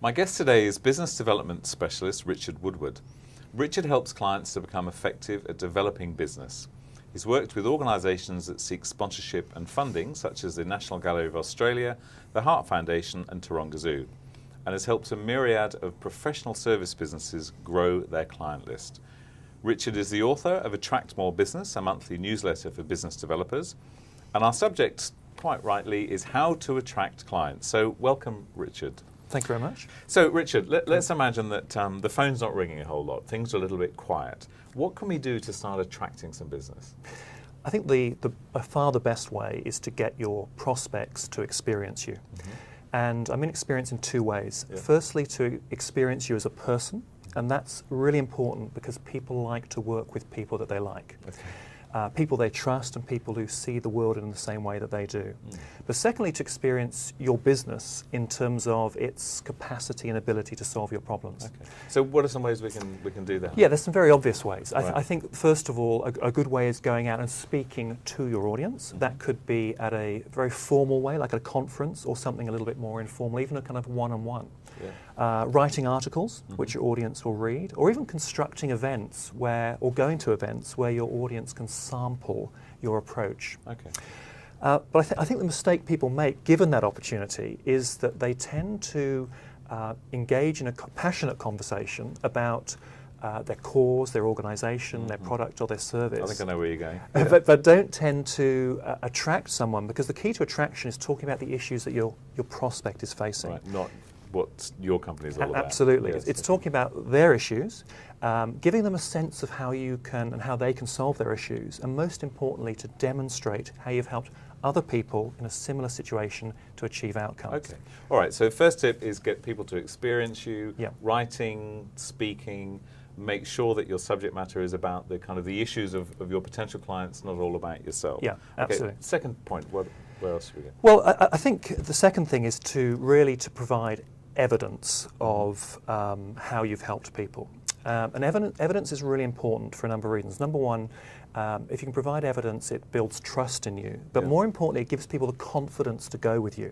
My guest today is business development specialist Richard Woodward. Richard helps clients to become effective at developing business. He's worked with organisations that seek sponsorship and funding, such as the National Gallery of Australia, the Heart Foundation and Taronga Zoo, and has helped a myriad of professional service businesses grow their client list. Richard is the author of Attract More Business, a monthly newsletter for business developers, and our subject, quite rightly, is how to attract clients. So welcome, Richard. Thank you very much. So, Richard, let's imagine that the phone's not ringing a whole lot. Things are a little bit quiet. What can we do to start attracting some business? I think by far the best way is to get your prospects to experience you. Mm-hmm. And I mean experience in two ways. Yeah. Firstly, to experience you as a person, and that's really important because people like to work with people that they like. Okay. People they trust and people who see the world in the same way that they do. Mm. But secondly, to experience your business in terms of its capacity and ability to solve your problems. Okay. So what are some ways we can do that? Yeah, there's some very obvious ways. Right. I think, first of all, a good way is going out and speaking to your audience. Mm-hmm. That could be at a very formal way, like at a conference, or something a little bit more informal, even a kind of one-on-one. Yeah. Writing articles, mm-hmm. which your audience will read, or even constructing events or going to events where your audience can sample your approach. Okay. But I think the mistake people make, given that opportunity, is that they tend to engage in a passionate conversation about their cause, their organisation, mm-hmm. their product or their service. I think I know where you're going. But don't tend to attract someone, because the key to attraction is talking about the issues that your prospect is facing. Right, not what your company is all about. Absolutely. Yes. It's talking about their issues, giving them a sense of how you can and how they can solve their issues, and most importantly, to demonstrate how you've helped other people in a similar situation to achieve outcomes. Okay. All right. So first tip is get people to experience you. Yeah. Writing, speaking. Make sure that your subject matter is about the kind of the issues of your potential clients, not all about yourself. Yeah, absolutely. Okay. Second point. Where else do we go? Well, I think the second thing is to provide evidence of how you've helped people. And evidence is really important for a number of reasons. Number one, if you can provide evidence, it builds trust in you. But more importantly, it gives people the confidence to go with you.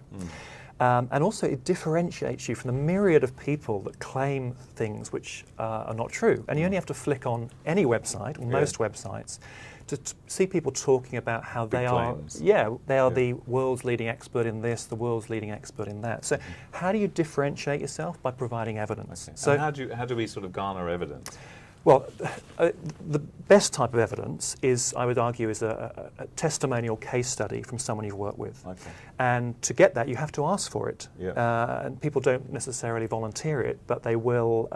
Mm. And also it differentiates you from the myriad of people that claim things which are not true. And you only have to flick on any website, or most websites, to see people talking about how they are the world's leading expert in this, the world's leading expert in that. So how do you differentiate yourself? By providing evidence. Okay. So and how do we sort of garner evidence? Well, the best type of evidence is, I would argue, is a testimonial case study from someone you've worked with. Okay. And to get that, you have to ask for it. Yeah. And people don't necessarily volunteer it, but they will,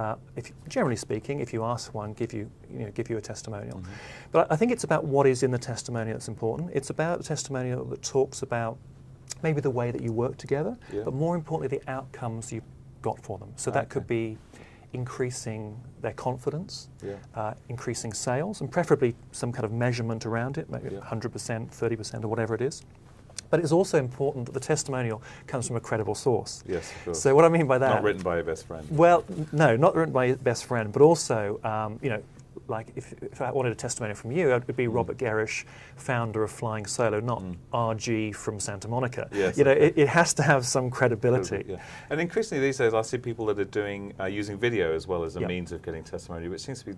generally speaking, if you ask one, give you a testimonial. Mm-hmm. But I think it's about what is in the testimonial that's important. It's about a testimonial that talks about maybe the way that you work together, but more importantly, the outcomes you got for them. So that could be increasing their confidence, increasing sales, and preferably some kind of measurement around it, maybe 100%, 30%, or whatever it is. But it's also important that the testimonial comes from a credible source. Yes, of course. So what I mean by that... Not written by your best friend. Well, no, not written by your best friend, but also, like if I wanted a testimonial from you, it would be Robert Gerish, founder of Flying Solo, not RG from Santa Monica. Yes, it has to have some credibility. Yeah. And increasingly these days I see people that are doing using video as well as a means of getting testimony, which seems to be,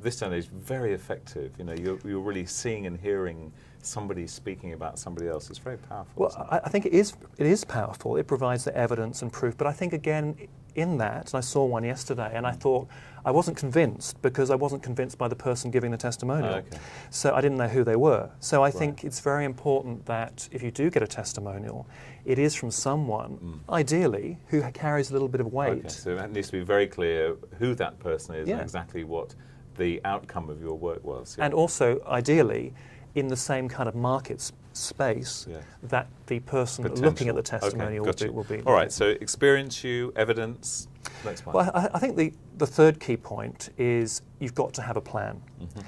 this day and age, very effective. You're really seeing and hearing somebody speaking about somebody else. It's very powerful. Well, I think it is powerful. It provides the evidence and proof. But I think, again, in that, and I saw one yesterday, and I thought, I wasn't convinced because I wasn't convinced by the person giving the testimonial. Okay. So I didn't know who they were. So I think it's very important that if you do get a testimonial, it is from someone, ideally, who carries a little bit of weight. Okay. So it needs to be very clear who that person is and exactly what the outcome of your work was. Yeah. And also, ideally, in the same kind of market space that the person looking at the testimonial will be. All right, so experience you, evidence, next point. Well, I think the third key point is you've got to have a plan. Mm-hmm.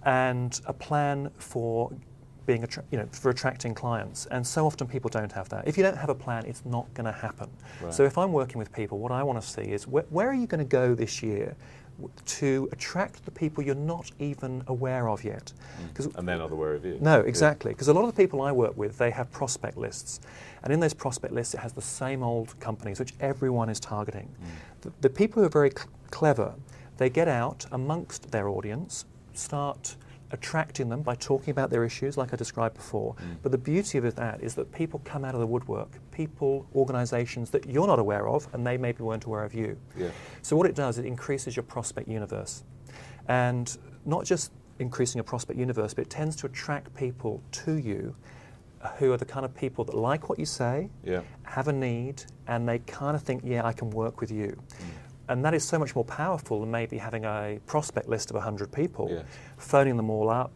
And a plan for being for attracting clients. And so often people don't have that. If you don't have a plan, it's not going to happen. Right. So if I'm working with people, what I want to see is where are you going to go this year to attract the people you're not even aware of yet. And they're not aware of you. No, exactly. Because a lot of the people I work with, they have prospect lists. And in those prospect lists, it has the same old companies, which everyone is targeting. The people who are very clever, they get out amongst their audience, start attracting them by talking about their issues, like I described before. But the beauty of that is that people come out of the woodwork, organisations that you're not aware of, and they maybe weren't aware of you. Yeah. So what it does, it increases your prospect universe. And not just increasing your prospect universe, but it tends to attract people to you who are the kind of people that like what you say, have a need, and they kind of think, yeah, I can work with you. And that is so much more powerful than maybe having a prospect list of 100 people, phoning them all up,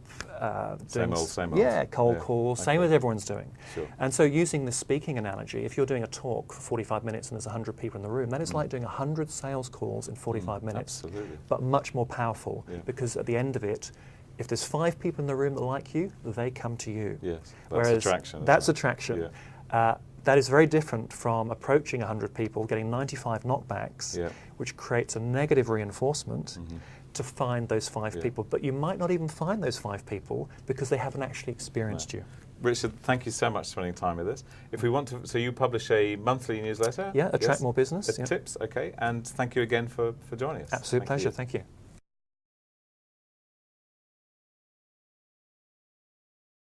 same old. Yeah, cold calls, same as everyone's doing. Sure. And so using the speaking analogy, if you're doing a talk for 45 minutes and there's 100 people in the room, that is like doing 100 sales calls in 45 minutes, absolutely. But much more powerful because at the end of it, if there's 5 people in the room that like you, they come to you. Yes, that's Whereas attraction. That's attraction. Yeah. That is very different from approaching 100 people, getting 95 knockbacks, which creates a negative reinforcement to find those 5 people. But you might not even find those 5 people because they haven't actually experienced you. Richard, thank you so much for spending time with us. If we want to, so you publish a monthly newsletter? Yeah, Attract More Business. Tips, okay. And thank you again for joining us. Absolute pleasure, thank you.